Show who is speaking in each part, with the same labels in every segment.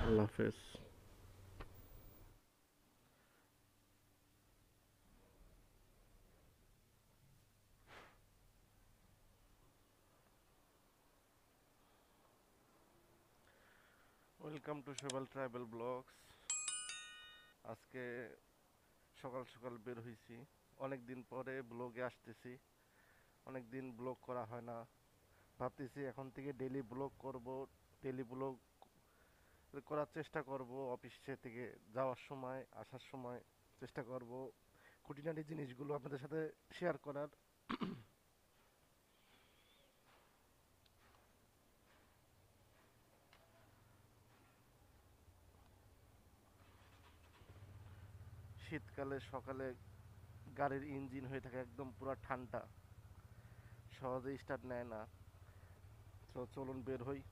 Speaker 1: আল্লাহ হাফেজ। Welcome to শৈবাল tribal blogs. আজকে সকাল সকাল বের হয়েছি, অনেক দিন পরে ব্লগে আসতেছি। অনেক দিন ব্লগ করা হয় না, ভাবতেছি এখন থেকে ডেইলি ব্লগ করব। ডেইলি ব্লগ করার চেষ্টা করব, অফিসে থেকে যাওয়ার সময় আসার সময় চেষ্টা করব খুঁটিনাটি জিনিসগুলো আপনাদের সাথে শেয়ার করার। শীতকালে সকালে গাড়ির ইঞ্জিন হয়ে থাকে একদম পুরো ঠান্ডা, সহজে স্টার্ট নেয় না। তো চলুন বের হই।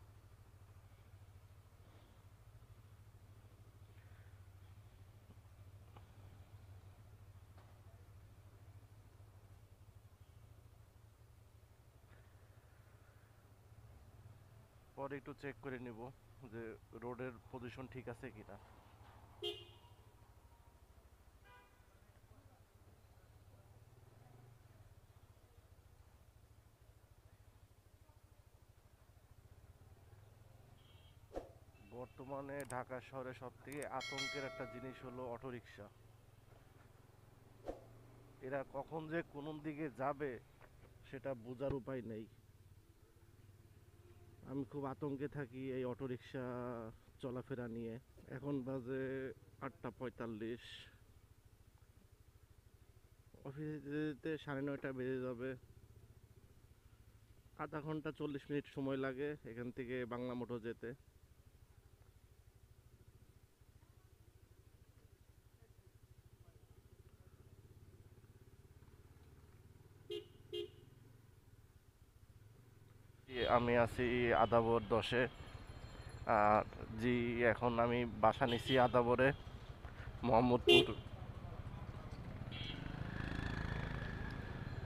Speaker 1: পরে একটু চেক করে নিব যে রোডের পজিশন ঠিক আছে কিনা। বর্তমানে ঢাকা শহরে সব থেকে আতঙ্কের একটা জিনিস হলো অটোরিকশা। এরা কখন যে কোন দিকে যাবে সেটা বোঝার উপায় নেই। আমি খুব আতঙ্কে থাকি এই অটোরিকশা চলাফেরা নিয়ে। এখন বাজে 8:45, অফিসে যেতে 9:30 বেজে যাবে। আধা ঘন্টা 40 মিনিট সময় লাগে এখান থেকে বাংলা মোটর যেতে। আমি আছি আদাবর 10-এ। আর জি, এখন আমি বাসা নিছি আদাবরে, মোহাম্মদপুর।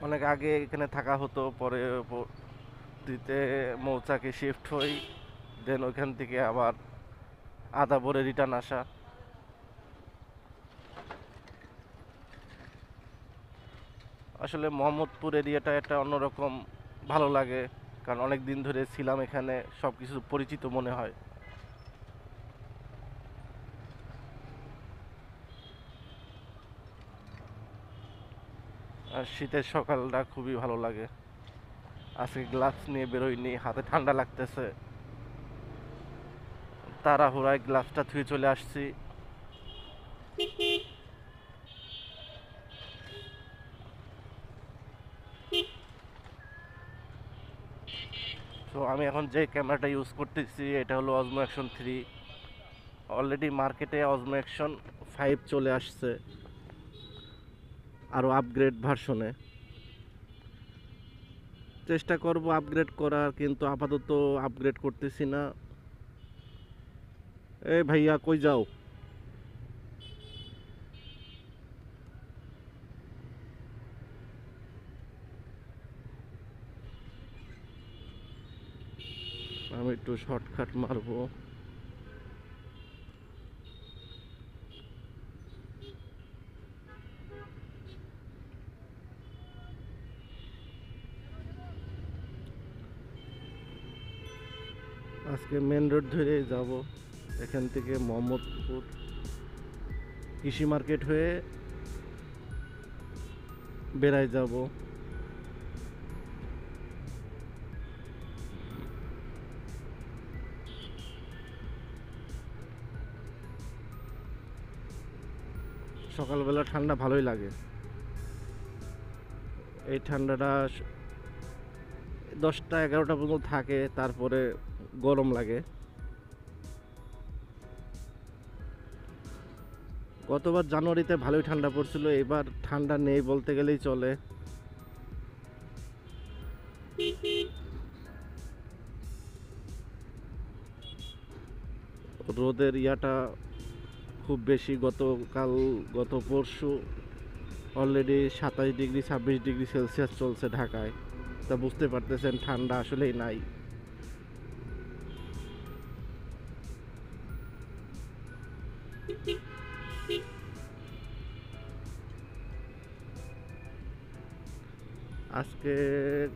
Speaker 1: অনেক আগে এখানে থাকা হতো, পরে দিতে মৌচাকে শিফট হই, দেন ওইখান থেকে আবার আদাবরে রিটার্ন আসা। আসলে মোহাম্মদপুর এরিয়াটা একটা অন্যরকম ভালো লাগে, কারণ অনেক দিন ধরে ছিলাম এখানে, সব কিছু পরিচিত মনে হয়। আর শীতের সকালটা খুবই ভালো লাগে। আজকে গ্লাভস নিয়ে বেরোইনি, হাতে ঠান্ডা লাগতেছে, তাড়াহুড়ায় গ্লাভসটা থুয়ে চলে আসছি। তো আমি এখন যে ক্যামেরাটা ইউজ করতেছি এটা হলো অজমো অ্যাকশন 3। অলরেডি মার্কেটে অজমো অ্যাকশন 5 চলে আসছে, আরও আপগ্রেড ভার্সনে। চেষ্টা করব আপগ্রেড করার, কিন্তু আপাতত আপগ্রেড করতেছি না। এ ভাইয়া কই যাও? আমি একটু শর্টকাট মারবো। আজকে মেন রোড ধরে যাব, এখান থেকে মোহাম্মদপুর কৃষি মার্কেট হয়ে বেড়ায় যাব। সকালবেলা ঠান্ডা ভালোই লাগে। এই ঠান্ডাটা 10টা 11টা পর্যন্ত থাকে, তারপরে গরম লাগে। গতবার জানুয়ারিতে ভালোই ঠান্ডা পড়ছিল, এবার ঠান্ডা নেই বলতে গেলেই চলে। রোদের ইয়াটা খুব বেশি। গত পরশু অলরেডি 27 ডিগ্রি 26 ডিগ্রি সেলসিয়াস চলছে ঢাকায়। তা বুঝতে পারতেছেন ঠান্ডা আসলেই নাই। আজকে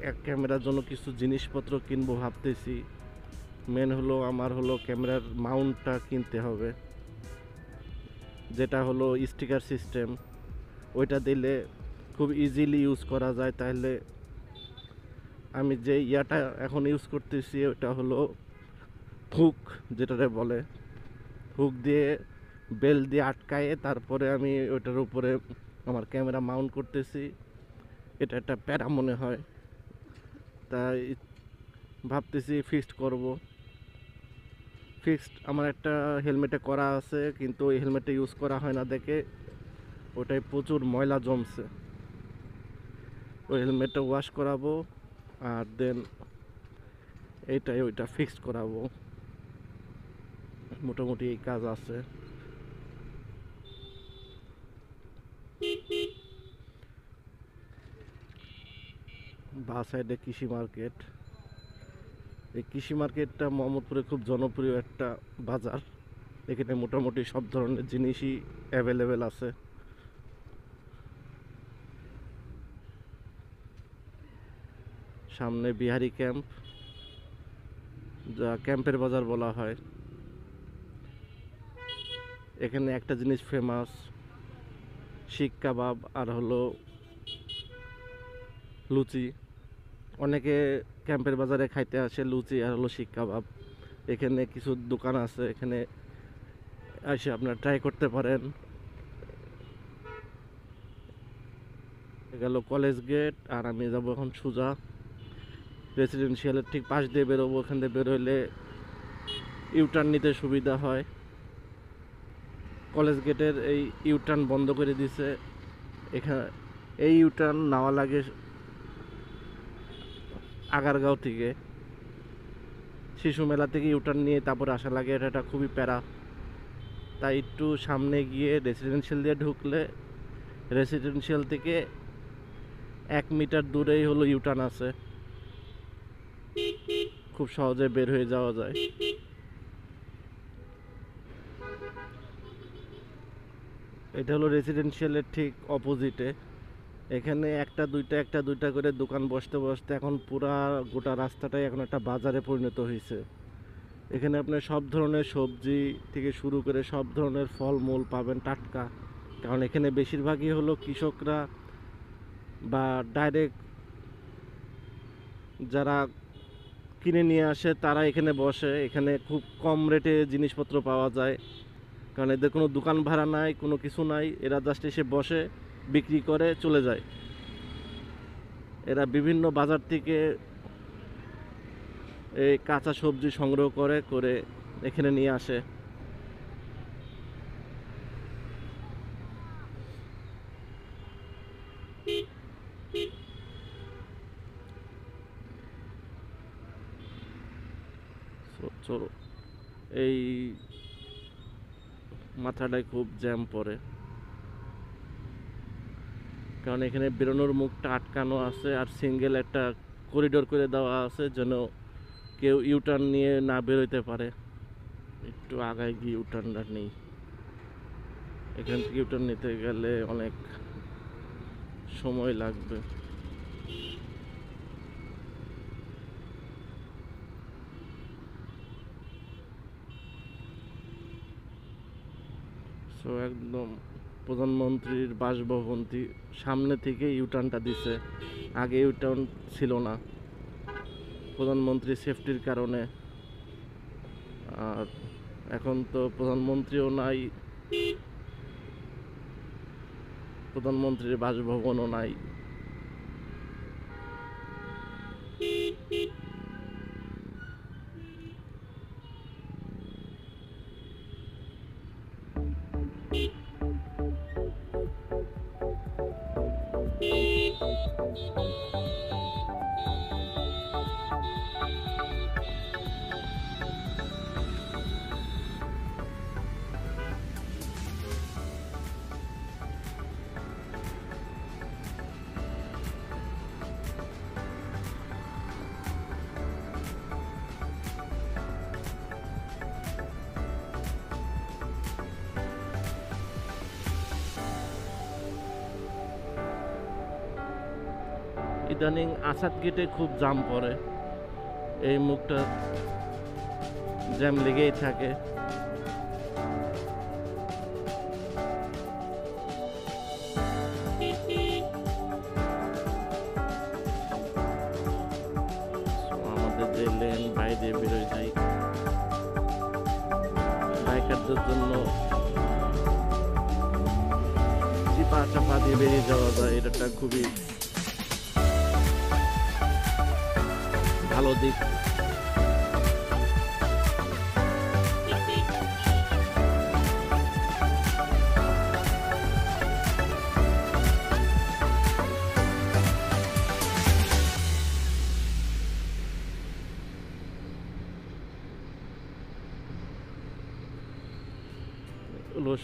Speaker 1: এক ক্যামেরার জন্য কিছু জিনিসপত্র কিনবো ভাবতেছি। মেন হলো আমার ক্যামেরার মাউন্টটা কিনতে হবে, যেটা হলো স্টিকার সিস্টেম। ওইটা দিলে খুব ইজিলি ইউজ করা যায়। তাহলে আমি যে ইয়াটা এখন ইউজ করতেছি ওটা হলো হুক, যেটারে বলে। হুক দিয়ে বেল দিয়ে আটকায়ে তারপরে আমি ওটার উপরে আমার ক্যামেরা মাউন্ট করতেছি। এটা একটা প্যারা মনে হয়, তাই ভাবতেছি ফিক্সড করব। ফিক্সড আমার একটা হেলমেটে করা আছে, কিন্তু ওই হেলমেটে ইউজ করা হয় না দেখে ওটাই প্রচুর ময়লা জমছে। ওই হেলমেটটা ওয়াশ করাবো আর দেন ওইটা ফিক্সড করাবো। মোটামুটি এই কাজ আছে। বা সাইডে কৃষি মার্কেট। এই কৃষি মার্কেটটা মোহাম্মদপুরে খুব জনপ্রিয় একটা বাজার। এখানে মোটামুটি সব ধরনের জিনিসই অ্যাভেলেবেল আছে। সামনে বিহারি ক্যাম্প, যা ক্যাম্পের বাজার বলা হয়। এখানে একটা জিনিস ফেমাস, শিক কাবাব আর লুচি। অনেকে ক্যাম্পের বাজারে খাইতে আসে লুচি আর শিক কাবাব। এখানে কিছু দোকান আছে, এখানে এসে আপনারা ট্রাই করতে পারেন। গেল কলেজ গেট, আর আমি যাবো এখন সোজা রেসিডেন্সিয়ালের ঠিক পাশ দিয়ে বেরোবো। ওখান থেকে বেরোলে ইউটার্ন নিতে সুবিধা হয়। কলেজ গেটের এই ইউটার্ন বন্ধ করে দিছে। এখানে এই ইউটার্ন নেওয়া লাগে আগারগাঁও থেকে, শিশু মেলা থেকে ইউটার্ন নিয়ে তারপরে আসা লাগে। এটা খুবই প্যারা। তাই একটু সামনে গিয়ে রেসিডেন্সিয়াল দিয়ে ঢুকলে রেসিডেন্সিয়াল থেকে 1 মিটার দূরেই ইউটার্ন আছে, খুব সহজে বের হয়ে যাওয়া যায়। এটা রেসিডেন্সিয়ালের ঠিক অপোজিটে। এখানে একটা দুইটা করে দোকান বসতে বসতে এখন পুরা গোটা রাস্তাটাই এখন একটা বাজারে পরিণত হয়েছে। এখানে আপনি সব ধরনের সবজি থেকে শুরু করে সব ধরনের ফলমূল পাবেন টাটকা। কারণ এখানে বেশিরভাগই কৃষকরা বা ডাইরেক্ট যারা কিনে নিয়ে আসে তারা এখানে বসে। এখানে খুব কম রেটে জিনিসপত্র পাওয়া যায়, কারণ এদের কোনো দোকান ভাড়া নাই, কোনো কিছু নাই। এরা জাস্ট এসে বসে, বিক্রি করে চলে যায়। এরা বিভিন্ন বাজার থেকে এই কাঁচা সবজি সংগ্রহ করে এখানে নিয়ে আসে। এই মাথাটায় খুব জ্যাম পড়ে, কারণ এখানে বেরোনোর মুখটা আটকানো আছে আর সিঙ্গেল একটা করিডোর করে দেওয়া আছে যেন কেউ ইউটার্ন নিয়ে না বেরোতে পারে। একটু আগায় গিয়ে ইউটার্নটা নেই। এখান থেকে ইউটার্ন নিতে গেলে অনেক সময় লাগবে। সো একদম প্রধানমন্ত্রীর বাসভবন সামনে থেকে ইউটার্নটা দিছে। আগে ইউটার্ন ছিল না প্রধানমন্ত্রী সেফটির কারণে। আর এখন তো প্রধানমন্ত্রীও নাই, প্রধানমন্ত্রীর বাসভবনও নাই। ইদানিং আসাদ গেটে খুব জাম পড়ে, এই মুখটা জ্যাম লেগেই থাকে। আমাদের যে লেন বাইরে বেরোয় যায়, বাইকারদের জন্য চিপা চাপা দিয়ে বেরিয়ে যাওয়া যায়, এটা একটা খুবই ভালো দিক।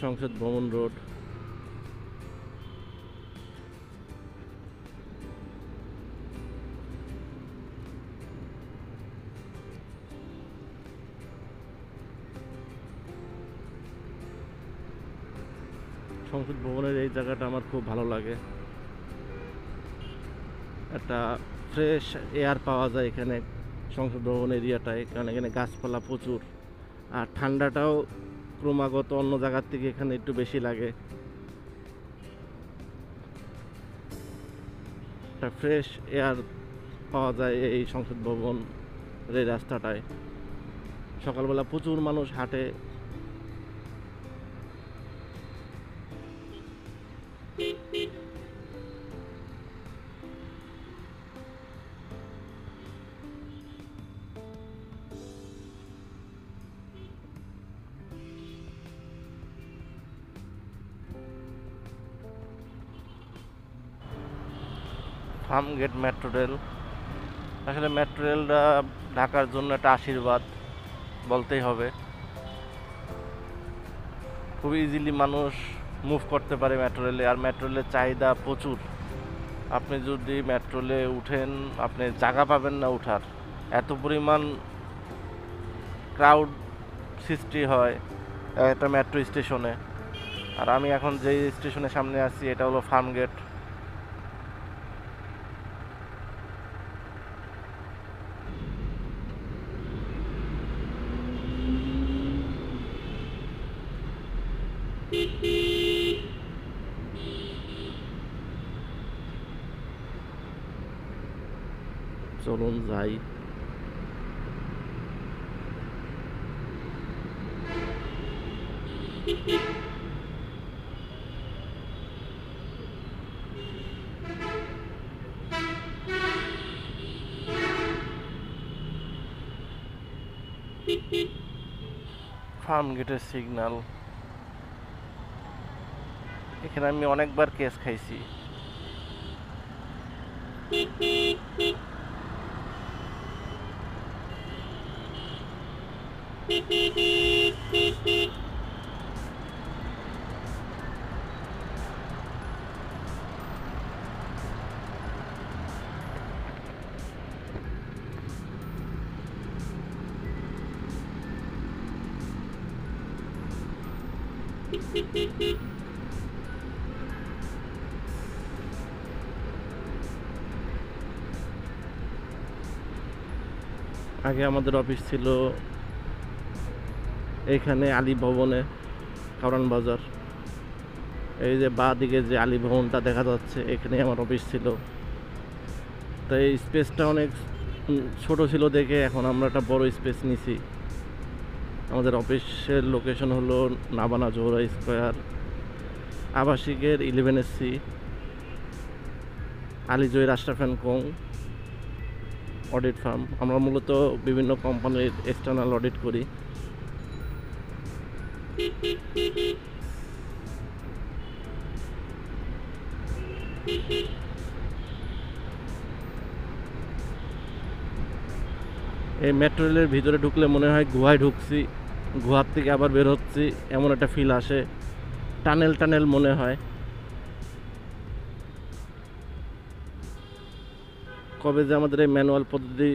Speaker 1: সংসদ ভবন রোড। সংসদ ভবনের এই জায়গাটা আমার খুব ভালো লাগে, একটা ফ্রেশ এয়ার পাওয়া যায় এখানে সংসদ ভবন এরিয়াটায়, কারণ এখানে গাছপালা প্রচুর, আর ঠান্ডাটাও ক্রমাগত অন্য জায়গার থেকে এখানে একটু বেশি লাগে। একটা ফ্রেশ এয়ার পাওয়া যায় এই সংসদ ভবন এই রাস্তাটায়। সকালবেলা প্রচুর মানুষ হাঁটে। ফার্মগেট মেট্রো রেল, আসলে মেট্রো রেলটা ঢাকার জন্য একটা আশীর্বাদ বলতেই হবে। খুব ইজিলি মানুষ মুভ করতে পারে মেট্রো রেলে, আর মেট্রো রেলের চাহিদা প্রচুর। আপনি যদি মেট্রো রেলে উঠেন, আপনি জায়গা পাবেন না উঠার, এত পরিমাণ ক্রাউড সৃষ্টি হয় একটা মেট্রো স্টেশনে। আর আমি এখন যেই স্টেশনের সামনে আছি এটা হলো ফার্মগেট। চলুন যাই। ফার্মগেটের সিগন্যাল, এখানে আমি অনেকবার কেস খাইছি। আগে আমাদের অফিস ছিল এইখানে আলী ভবনে, কারণ বাজার। এই যে বাঁ দিকে যে আলী ভবনটা দেখা যাচ্ছে, এখানে আমার অফিস ছিল। তাই স্পেসটা অনেক ছোট ছিল দেখে এখন আমরা একটা বড় স্পেস নিছি। আমাদের অফিসের লোকেশন হলো নাবানা জোহরা স্কোয়ার, আবাসিকের 11SC, আলীজয়ের Ashraf and co audit firm. আমরা মূলত বিভিন্ন কোম্পানির এক্সটার্নাল অডিট করি। এই মেট্রো রেলের ভিতরে ঢুকলে মনে হয় গুহায় ঢুকছি, গুহার থেকে আবার বের হচ্ছি, এমন একটা ফিল আসে। টানেল টানেল মনে হয়। কবে যে আমাদের এই ম্যানুয়াল পদ্ধতি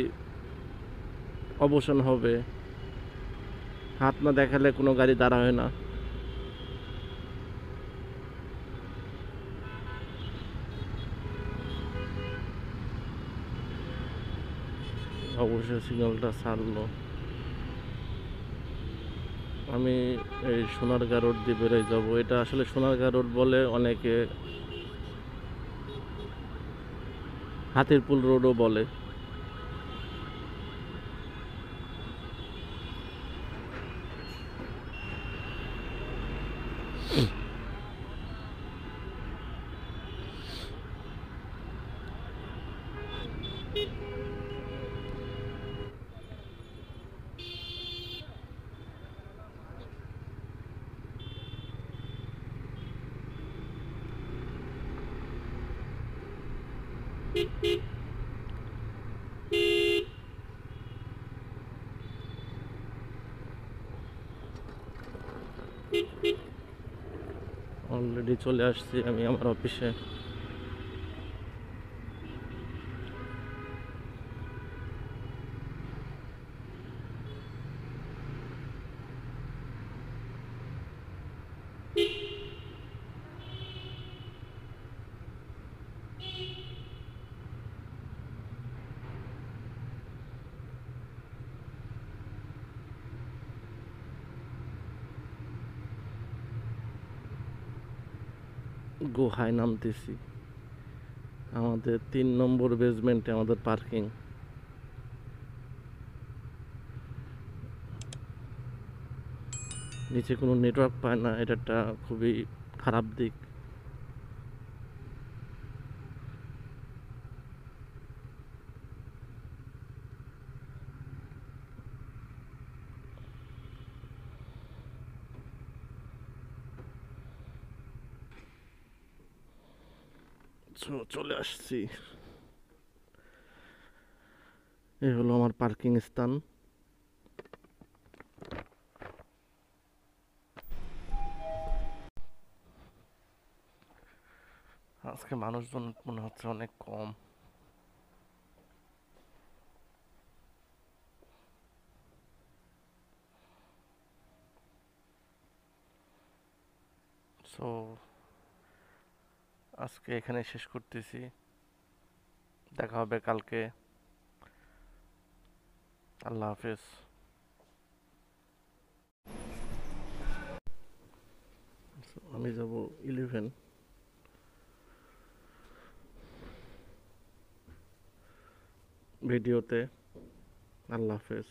Speaker 1: অবসান হবে, হাত না দেখালে কোনো গাড়ি দাঁড়া হয় না। অবশ্যই সিগন্যালটা ছাড়লো। আমি এই সোনারগাঁ রোড দিয়ে বেরোয় যাব। এটা আসলে সোনারগাঁ রোড বলে, অনেকে হাতিরপুল রোডও বলে। অলরেডি চলে আসছি আমি আমার অফিসে। গুহায় নামতেছি। আমাদের 3 নম্বর বেসমেন্টে আমাদের পার্কিং। নিচে কোনো নেটওয়ার্ক পায় না, এটা একটা খুবই খারাপ দিক। চলে আসছি, এই হলো আমার পার্কিং স্থান। আজকে মানুষজন মনে হচ্ছে অনেক কম। সো আজকে এখানে শেষ করতেছি, দেখা হবে কালকে। আল্লাহ হাফেজ। আমি যাব 11 ভিডিওতে। আল্লাহ হাফেজ।